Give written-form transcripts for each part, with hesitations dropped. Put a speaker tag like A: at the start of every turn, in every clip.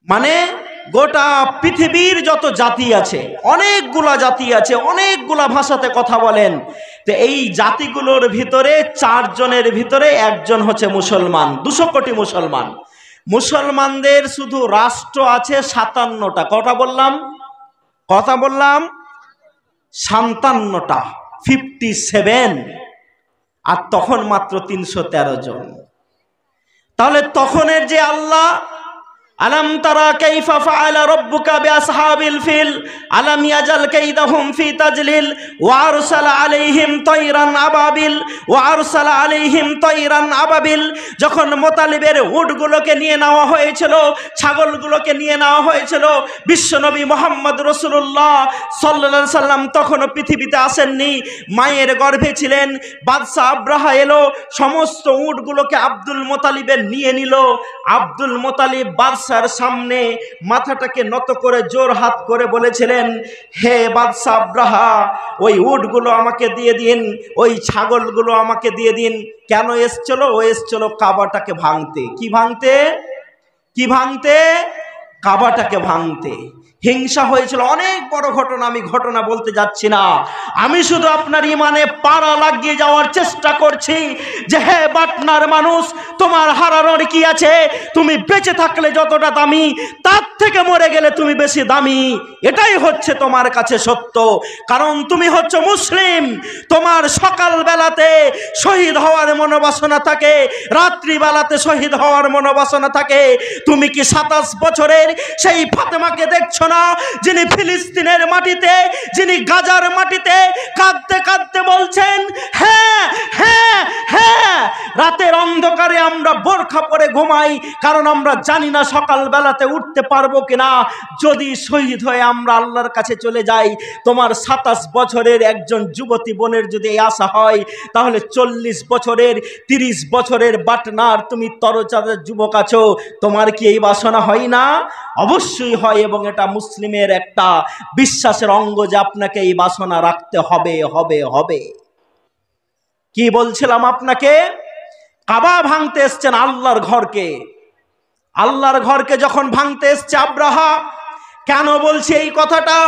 A: মানে গোটা পৃথিবীর যত জাতি আছে, অনেকগুলা জাতি আছে, অনেকগুলা ভাষাতে কথা বলেন। তো এই জাতিগুলোর ভিতরে 4 জনের ভিতরে একজন হচ্ছে মুসলমান। 200 কোটি মুসলমান। মুসলমানদের শুধু রাষ্ট্র আছে 57টা। কথা বললাম 57টা, 57। আর তখন মাত্র 313 জন। তাহলে তখনের যে আল্লাহ, আলাম তারা কাইফা ফাআলা রাব্বুকা বিআসহাবিল ফিল আলাম ইয়াজাল কাইদাহুম ফি তাজলিল ওয়া আরসালা আলাইহিম তায়রান আবাবিল। যখন মুতালিবের উটগুলোকে নিয়ে নেওয়া হয়েছিল, ছাগলগুলোকে নিয়ে নেওয়া হয়েছিল, বিশ্বনবী মুহাম্মদ রাসূলুল্লাহ সাল্লাল্লাহু আলাইহি সাল্লাম তখনও পৃথিবীতে আসেননি, মায়ের গর্ভে ছিলেন। বাদশা আব্রাহা এলো, সমস্ত উটগুলোকে আব্দুল মুতালিবের নিয়ে নিল। আব্দুল মুতালিব বাদশার সামনে মাথাটাকে নত করে জোর হাত করে বলেছিলেন, হে বাদশা আব্রাহা, ওই উটগুলো আমাকে দিয়ে দিন, ওই ছাগলগুলো আমাকে দিয়ে দিন। কেন এসছিল? ও এসছিল কাবাটাকে ভাঙতে। কি ভাঙতে? কাবাটাকে ভাঙতে। হিংসা হয়েছিল, অনেক বড় ঘটনা। আমি ঘটনা বলতে যাচ্ছি না, আমি শুধু আপনার ইমানে পাড়া লাগিয়ে যাওয়ার চেষ্টা করছি যে হে পাটনার মানুষ, তোমার হারানোর কি আছে? তুমি বেঁচে থাকলে যতটা দামি, তার থেকে মরে গেলে তুমি বেশি দামি। এটাই হচ্ছে তোমার কাছে সত্য, কারণ তুমি হচ্ছে মুসলিম। তোমার সকাল বেলাতে শহীদ হওয়ার মনোবাসনা থাকে, রাত্রি বেলাতে শহীদ হওয়ার মনোবাসনা থাকে। তুমি কি 27 বছরের সেই ফাতেমাকে দেখছো না, যিনি ফিলিস্তিনের মাটিতে, যিনি গাজার মাটিতে কাঁদতে কাঁদতে বলছেন, হ্যাঁ হ্যাঁ হ্যাঁ, রাতের অন্ধকারে আমরা বোরখা পরে ঘুমাই, কারণ আমরা জানি না সকাল বেলাতে উঠতে পারবো কিনা। যদি শহীদ হয়ে আমরা আল্লাহর কাছে চলে যাই, তোমার 27 বছরের একজন যুবতী বোনের যদি এই আশা হয়, তাহলে 40 বছরের 30 বছরের বাটনার তুমি তরতাজা যুবক আছো, তোমার কি এই বাসনা হয় না? অবশ্যই হয়, এবং এটা মুসলিমের একটা বিশ্বাসের অঙ্গ যে আপনাকে এই বাসনা রাখতে হবে হবে হবে। কি বলছিলাম আপনাকে? কাবা ভাঙতে এসছেন আল্লাহর ঘরকে। আল্লাহর ঘরকে যখন ভাঙতে এসছে আব্রাহা, কেন বলছি এই কথাটা?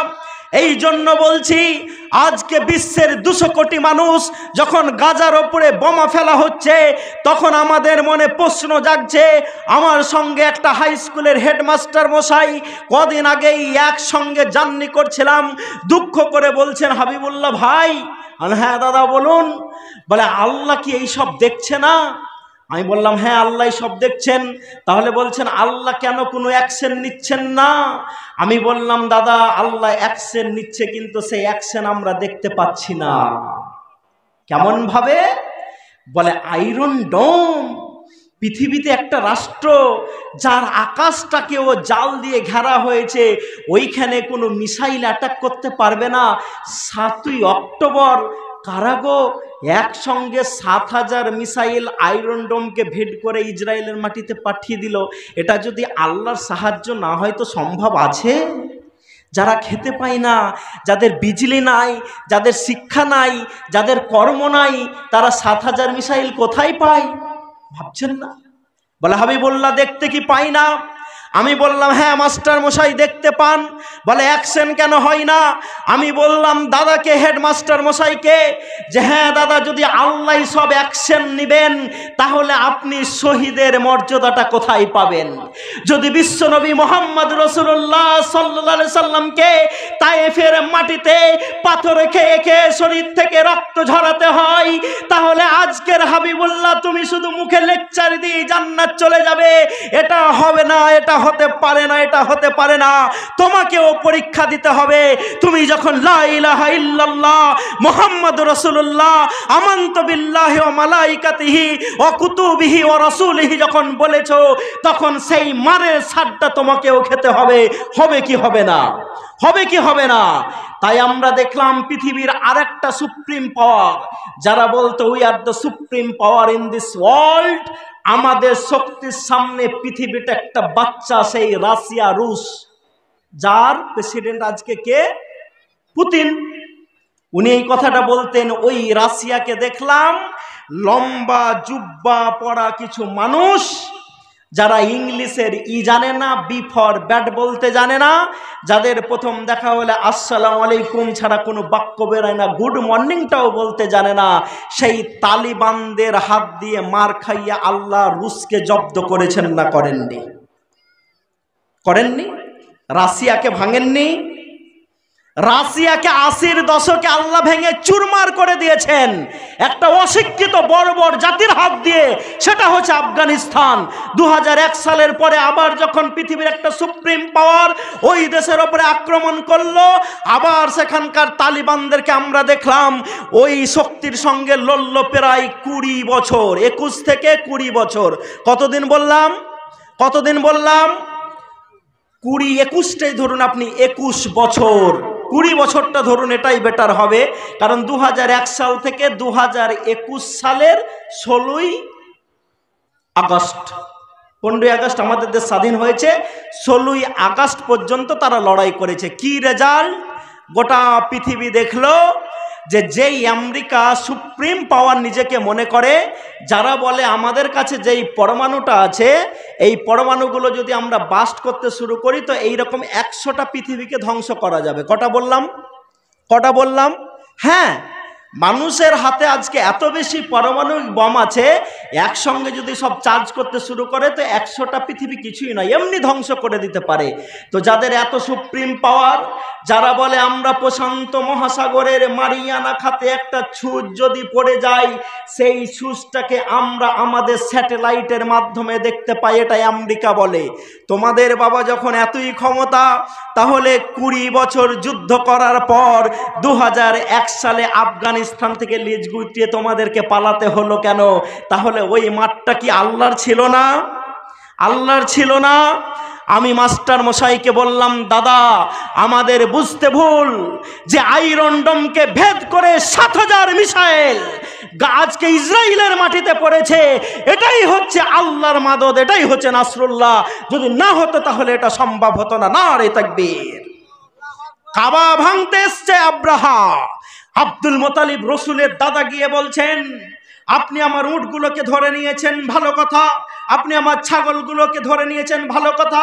A: এই জন্য বলছি, আজকে বিশ্বের 200 কোটি মানুষ যখন গাজার ওপরে বোমা ফেলা হচ্ছে, তখন আমাদের মনে প্রশ্ন জাগছে। আমার সঙ্গে একটা হাই স্কুলের হেডমাস্টার মশাই কদিন আগেই একসঙ্গে জার্নি করছিলাম, দুঃখ করে বলছেন, হাবিবুল্লাহ ভাই। হ্যাঁ দাদা বলুন। বলে, আল্লাহ কি এই সব দেখছে না? আমি বললাম, হ্যাঁ আল্লাহ সব দেখছেন। তাহলে বলছেন আল্লাহ কেন কোনো অ্যাকশন নিচ্ছেন না? আমি বললাম, দাদা আল্লাহ অ্যাকশন নিচ্ছে, কিন্তু সেই অ্যাকশন আমরা দেখতে পাচ্ছি না। কেমন ভাবে? বলে, আয়রন ডোম, পৃথিবীতে একটা রাষ্ট্র যার আকাশটাকেও জাল দিয়ে ঘেরা হয়েছে, ওইখানে কোনো মিসাইল অ্যাটাক করতে পারবে না। 7ই অক্টোবর কারাগো একসঙ্গে 7000 মিসাইল আয়রন ডোমকে ভেদ করে ইসরায়েলের মাটিতে পাঠিয়ে দিল। এটা যদি আল্লাহর সাহায্য না হয় তো সম্ভব আছে? যারা খেতে পায় না, যাদের বিজলি নাই, যাদের শিক্ষা নাই, যাদের কর্ম নাই, তারা 7000 মিসাইল কোথায় পায়? ভাবছেন না? বলে, হাবিবুল্লাহ দেখতে কি পাই না? আমি বললাম, হ্যাঁ মাস্টার মশাই দেখতে পান। বলে, অ্যাকশন কেন হয় না? আমি বললাম দাদাকে, হেডমাস্টার মশাইকে, যে হ্যাঁ দাদা, যদি আল্লাহ সব অ্যাকশন নেবেন, তাহলে আপনি শহীদের মর্যাদাটা কোথায় পাবেন? যদি বিশ্বনবী মুহাম্মদ রাসূলুল্লাহ সাল্লাল্লাহু আলাইহি সাল্লামকে তায়েফের মাটিতে পাথরে খেয়ে খেয়ে শরীর থেকে রক্ত ঝরাতে হয়, তাহলে আজকের হাবিবুল্লাহ তুমি শুধু মুখে লেকচার দিয়ে জান্নাত চলে যাবে, এটা হবে না, এটা হতে পারে না, এটা হতে পারে না। তোমাকেও পরীক্ষা দিতে হবে। তুমি যখন লা ইলাহা ইল্লাল্লাহ মুহাম্মাদুর রাসূলুল্লাহ আমানতু বিল্লাহি ওয়া মালাইকাতিহি ওয়া কুতুবিহি ওয়া রাসূলিহি যখন বলেছো, তখন সেই মানের ছাড়টা তোমাকেও খেতে হবে। হবে কি হবে না? হবে কি হবে না? তাই আমরা দেখলাম পৃথিবীর আরেকটা সুপ্রিম পাওয়ার, যারা বলতো we are the supreme power in this world, আমাদের শক্তির সামনে পৃথিবীটা একটা বাচ্চা, সেই রাশিয়া, রুশ, যার প্রেসিডেন্ট আজকে কে? পুতিন। উনি এই কথাটা বলতেন। ওই রাশিয়াকে দেখলাম লম্বা জুব্বা পরা কিছু মানুষ যারা ইংলিশের ই জানে না, বি ফর ব্যাট বলতে জানে না, যাদের প্রথম দেখা হলে আসসালামু আলাইকুম ছাড়া কোনো বাক্য বেরোয় না, গুড মর্নিংটাও বলতে জানে না, সেই তালিবানদের হাত দিয়ে মার খাইয়া আল্লাহ রুশকে জব্দ করেছেন না করেননি? করেননি? রাশিয়াকে ভাঙেননি? রাশিয়াকে 80-র দশকে আল্লাহ ভেঙে চুরমার করে দিয়েছেন একটা অশিক্ষিত বর্বর জাতির হাত দিয়ে, সেটা হচ্ছে আফগানিস্তান। 2001 সালের পরে আবার যখন পৃথিবীর একটা সুপ্রিম পাওয়ার ওই দেশের ওপরে আক্রমণ করলো, আবার সেখানকার তালিবানদেরকে আমরা দেখলাম ওই শক্তির সঙ্গে লড়ল প্রায় 20 বছর, 21 থেকে 20 বছর। কতদিন বললাম? 20-21টাই ধরুন আপনি, 21 বছর, 20 বছরটা ধরুন, এটাই বেটার হবে। কারণ 2001 সাল থেকে 2021 সালের 16ই আগস্ট, 15ই আগস্ট আমাদের দেশ স্বাধীন হয়েছে, 16ই আগস্ট পর্যন্ত তারা লড়াই করেছে। কি রেজাল্ট? গোটা পৃথিবী দেখলো যে যেই আমেরিকা সুপ্রিম পাওয়ার নিজেকে মনে করে, যারা বলে আমাদের কাছে যেই পরমাণুটা আছে এই পরমাণুগুলো যদি আমরা বাস্ট করতে শুরু করি তো এইরকম 100টা পৃথিবীকে ধ্বংস করা যাবে। কটা বললাম? হ্যাঁ, মানুষের হাতে আজকে এত বেশি পারমাণবিক বম আছে, একসঙ্গে যদি সব চার্জ করতে শুরু করে তো 100টা পৃথিবী কিছুই নয়, এমনি ধ্বংস করে দিতে পারে। তো যাদের এত সুপ্রিম পাওয়ার, যারা বলে আমরা প্রশান্ত মহাসাগরের মারিয়ানা খাতে একটা ছুঁচ যদি পড়ে যায় সেই ছুঁচটাকে আমরা আমাদের স্যাটেলাইটের মাধ্যমে দেখতে পাই, এটাই আমেরিকা বলে। তোমাদের বাবা যখন এতই ক্ষমতা, তাহলে 20 বছর যুদ্ধ করার পর 2001 সালে আফগানিস্তান থেকে লিজ গুটিয়ে তোমাদেরকে পালাতে হলো কেন? তাহলে ওই মাঠটা কি আল্লাহর ছিল না? আমি মাস্টার মশাইকে বললাম, দাদা আমাদের বুঝতে ভুল যে আয়রন ডোমকে ভেদ করে 7000 মিসাইল আজকে ইসরায়েলের মাটিতে পড়েছে, এটাই হচ্ছে আল্লাহর মাদদ, এটাই হচ্ছে নাসরুল্লাহ। যদি না হতো তাহলে এটা সম্ভব হতো না। নারে তাকবীর। কাবা ভাঙতে এসছে আব্রাহা, আব্দুল মুত্তালিব রসুলের দাদা গিয়ে বলছেন, আপনি আমার উটগুলোকে ধরে নিয়েছেন, ভালো কথা, আপনি আমার ছাগলগুলোকে ধরে নিয়েছেন, ভালো কথা।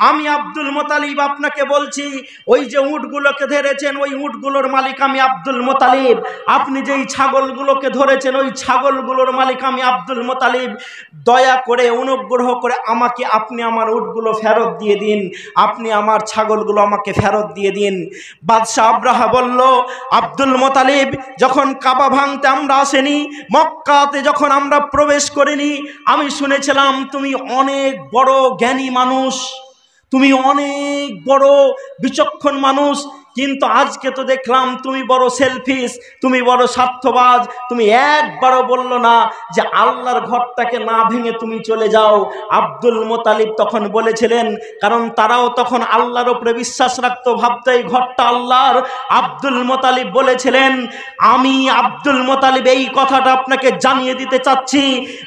A: আমি আব্দুল মুত্তালিব আপনাকে বলছি, ওই যে উটগুলোকে ধরেছেন ওই উটগুলোর মালিক আমি আব্দুল মুত্তালিব। আপনি যেই ছাগলগুলোকে ধরেছেন ওই ছাগলগুলোর মালিক আমি আব্দুল মুত্তালিব। দয়া করে অনুগ্রহ করে আমাকে আপনি আমার উটগুলো ফেরত দিয়ে দিন, আপনি আমার ছাগলগুলো আমাকে ফেরত দিয়ে দিন। বাদশাহ আব্রাহা বলল, আব্দুল মুত্তালিব, যখন কাবা ভাঙতে আমরা আসেনি, মক্কাতে যখন আমরা প্রবেশ করিনি, আমি শুনেছিলাম তুমি অনেক বড় জ্ঞানী মানুষ, তুমি অনেক বড় বিচক্ষণ মানুষ, কিন্তু আজকে তো দেখলাম তুমি বড় সেলফিশ, তুমি বড় স্বার্থবাজ। তুমি একবারও বললো না যে আল্লাহর ঘরটাকে না ভেঙে তুমি চলে যাও। আব্দুল মুত্তালিব তখন বলেছিলেন, কারণ তারাও তখন আল্লাহর উপরে বিশ্বাস রাখতো, ভাবতো এই ঘরটা আল্লাহর। আব্দুল মুত্তালিব বলেছিলেন, আমি আব্দুল মুত্তালিব এই কথাটা আপনাকে জানিয়ে দিতে চাচ্ছি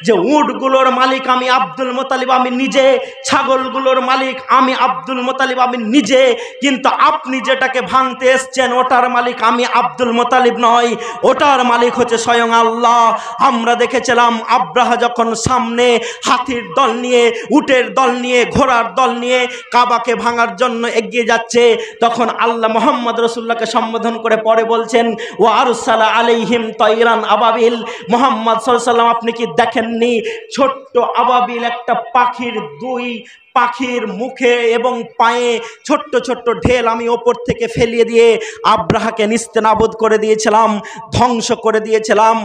A: যে উটগুলোর মালিক আমি আব্দুল মুত্তালিব, আমি নিজে, ছাগলগুলোর মালিক আমি আব্দুল মুত্তালিব, আমি নিজে, কিন্তু আপনি যেটাকে ভাঙতে এসছেন ওটার মালিক আমি আব্দুল মুত্তালিব নয়, ওটার মালিক হচ্ছে স্বয়ং আল্লাহ। আমরা দেখেছিলাম আব্রাহা যখন সামনে হাতির দল নিয়ে, উটের দল নিয়ে, ঘোড়ার দল নিয়ে কাবাকে ভাঙার জন্য এগিয়ে যাচ্ছে, তখন আল্লাহ মুহাম্মদ রাসূলুল্লাহকে সম্বোধন করে পরে বলছেন, ওয়া আরসালা আলাইহিম তায়রান আবাবিল। মুহাম্মদ সাল্লাল্লাহু আলাইহি ওয়াসাল্লাম আপনি কি দেখেননি ছোট্ট আবাবিল, একটা পাখির পাখির মুখে এবং পায়ে ছোট্ট ছোট্ট ঢেল আমি ওপর থেকে ফেলিয়ে দিয়ে আব্রাহাকে নিস্তেনাবুদ করে দিয়েছিলাম, ধ্বংস করে দিয়েছিলাম।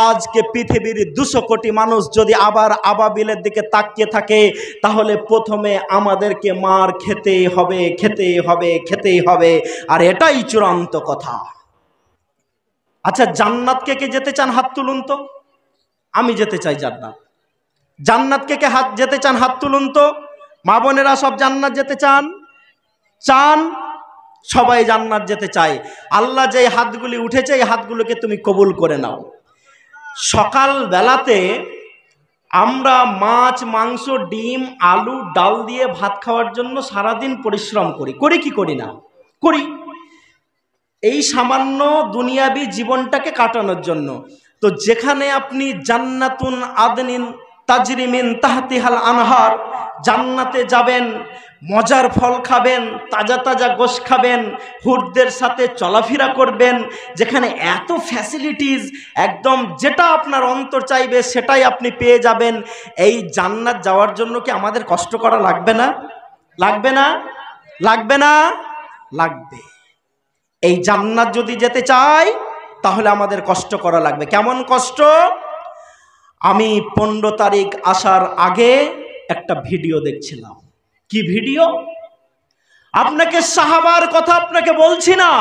A: আজকে পৃথিবীর 200 কোটি মানুষ যদি আবার আবাবিলের দিকে তাকিয়ে থাকে, তাহলে প্রথমে আমাদেরকে মার খেতেই হবে, আর এটাই চূড়ান্ত কথা। আচ্ছা, জান্নাতকে কে যেতে চান? হাত তুলুন তো। আমি যেতে চাই জান্নাত। জান্নাতকে কে যেতে চান? হাত তুলুন তো। মা বোনেরা সব জান্নাত যেতে চান? সবাই জান্নাত যেতে চায়। আল্লাহ যে হাতগুলি উঠেছে এই হাতগুলোকে তুমি কবুল করে নাও। সকাল বেলাতে আমরা মাছ, মাংস, ডিম, আলু, ডাল দিয়ে ভাত খাওয়ার জন্য সারাদিন পরিশ্রম করি কি করি না? করি, এই সামান্য দুনিয়াবি জীবনটাকে কাটানোর জন্য। তো যেখানে আপনি জান্নাতুন আদনিন তাজরি মিন তাহতিহাল আনহার, জান্নাতে যাবেন, মজার ফল খাবেন, তাজা তাজা গোশ খাবেন, হুরদের সাথে চলাফেরা করবেন, যেখানে এত ফ্যাসিলিটিস, একদম যেটা আপনার অন্তর চাইবে সেটাই আপনি পেয়ে যাবেন। এই জান্নাত যাওয়ার জন্য কি আমাদের কষ্ট করা লাগবে না? লাগবে না? লাগবে না? লাগবে। এই জান্নাত যদি যেতে চাই তাহলে আমাদের কষ্ট করা লাগবে। কেমন কষ্ট? আমি 15 তারিখ আসার আগে একটা ভিডিও দেখছিলাম। কি ভিডিও? আপনাকে সাহাবার কথা আপনাকে বলছি না,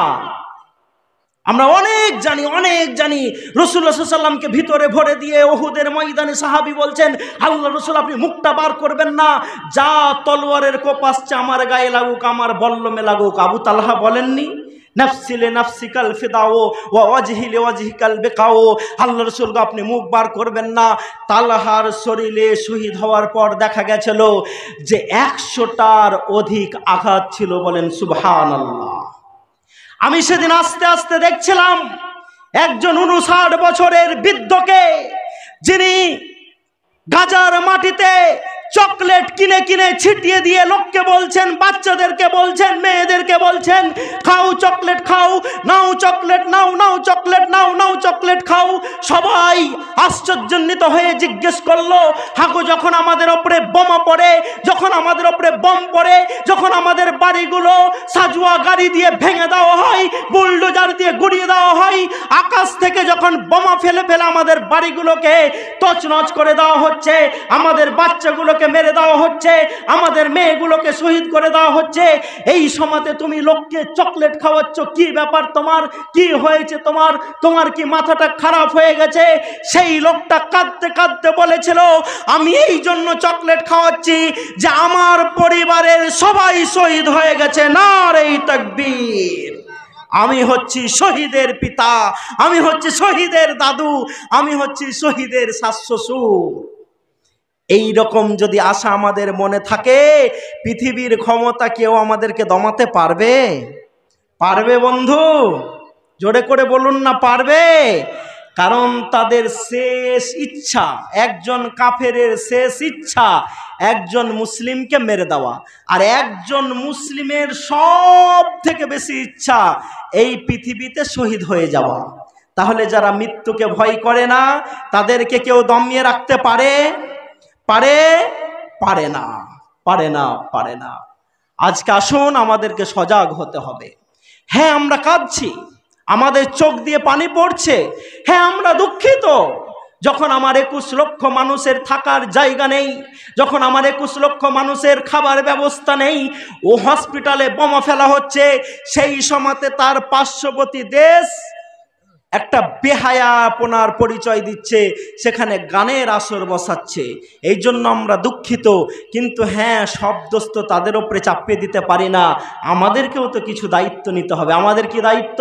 A: আমরা অনেক জানি, অনেক জানি। রাসূলুল্লাহ সাল্লাল্লাহু আলাইহি ওয়াসাল্লামকে ভিতরে ভরে দিয়ে উহুদের ময়দানে সাহাবী বলছেন, আল্লাহ রাসূল আপনি মুখটা বার করবেন না, যা তলোয়ারের কোপ আসছে আমার গায়ে লাগুক, আমার বল্লমে লাগুক। আবু তালহা বলেননি, নাফসিলে নাফসিকাল ফিদাও ওয়া ওয়াজহিলে ওয়াজহিকাল বিকাও, আল্লাহ রাসূল আপনি মুখ বার করবেন না। তালহার শরীরে শহীদ হওয়ার পর দেখা গেছিল যে 100টার অধিক আঘাত ছিল। বলেন সুবহানাল্লাহ। আমি সেদিন আস্তে আস্তে দেখছিলাম একজন 59 বছরের বৃদ্ধকে, যিনি গাজার মাটিতে চকলেট কিনে কিনে ছিটিয়ে দিয়ে লোককে বলছেন, বাচ্চাদেরকে বলছেন, মেয়েদেরকে বলছেন, খাও চকলেট খাও, নাও চকলেট নাও, নাও চকলেট নাও, নাও চকলেট খাও। সবাই আশ্চর্যান্বিত হয়ে জিজ্ঞেস করলো, হাগো যখন আমাদের ওপরে বোমা পড়ে, যখন আমাদের ওপরে বম পড়ে, যখন আমাদের বাড়িগুলো সাজুয়া গাড়ি দিয়ে ভেঙে দেওয়া হয়, বুলডোজার দিয়ে গুড়িয়ে দেওয়া হয়, আকাশ থেকে যখন বোমা ফেলে ফেলে আমাদের বাড়িগুলোকে তছনছ করে দেওয়া হচ্ছে, আমাদের বাচ্চাগুলোকে মেরে দেওয়া হচ্ছে, আমাদের মেয়েগুলোকে শহীদ করে দেওয়া হচ্ছে, এই সময়তে তুমি লোককে চকলেট খাওয়াচ্ছ, কি ব্যাপার তোমার? কি হয়েছে তোমার? তোমার কি মাথাটা খারাপ হয়ে গেছে? সেই লোকটা কাঁদতে কাঁদতে বলেছিল, আমি এই জন্য চকলেট খাওয়াচ্ছি যে আমার পরিবারের সবাই শহীদ হয়ে গেছে। নারে তাকবীর। আমি হচ্ছি শহীদের পিতা, আমি হচ্ছি শহীদের দাদু, আমি হচ্ছি শহীদের শাশুড়। এই রকম যদি আশা আমাদের মনে থাকে, পৃথিবীর ক্ষমতা কেউ আমাদেরকে দমাতে পারবে? পারবে বন্ধু? জোরে করে বলুন না, পারবে? কারণ তাদের শেষ ইচ্ছা, একজন কাফেরের শেষ ইচ্ছা একজন মুসলিমকে মেরে দেওয়া, আর একজন মুসলিমের সব থেকে বেশি ইচ্ছা এই পৃথিবীতে শহীদ হয়ে যাওয়া। তাহলে যারা মৃত্যুকে ভয় করে না, তাদেরকে কেউ দমিয়ে রাখতে পারে? পারে? পারে না, পারে না, পারে না। আজকে আসুন আমাদেরকে সজাগ হতে হবে। হ্যাঁ, আমরা কাঁদছি, আমাদের চোখ দিয়ে পানি পড়ছে, হ্যাঁ আমরা দুঃখিত। যখন আমার 21 লক্ষ মানুষের থাকার জায়গা নেই, যখন আমার 21 লক্ষ মানুষের খাবার ব্যবস্থা নেই, ও হসপিটালে বোমা ফেলা হচ্ছে, সেই সময়তে তার পার্শ্ববর্তী দেশ একটা বেহায়াপনার পরিচয় দিচ্ছে, সেখানে গানের আসর বসাচ্ছে। এই জন্য আমরা দুঃখিত। কিন্তু হ্যাঁ, সব দোষ তো তাদের উপরে চাপিয়ে দিতে পারি না, আমাদেরকেও তো কিছু দায়িত্ব নিতে হবে। আমাদের কি দায়িত্ব?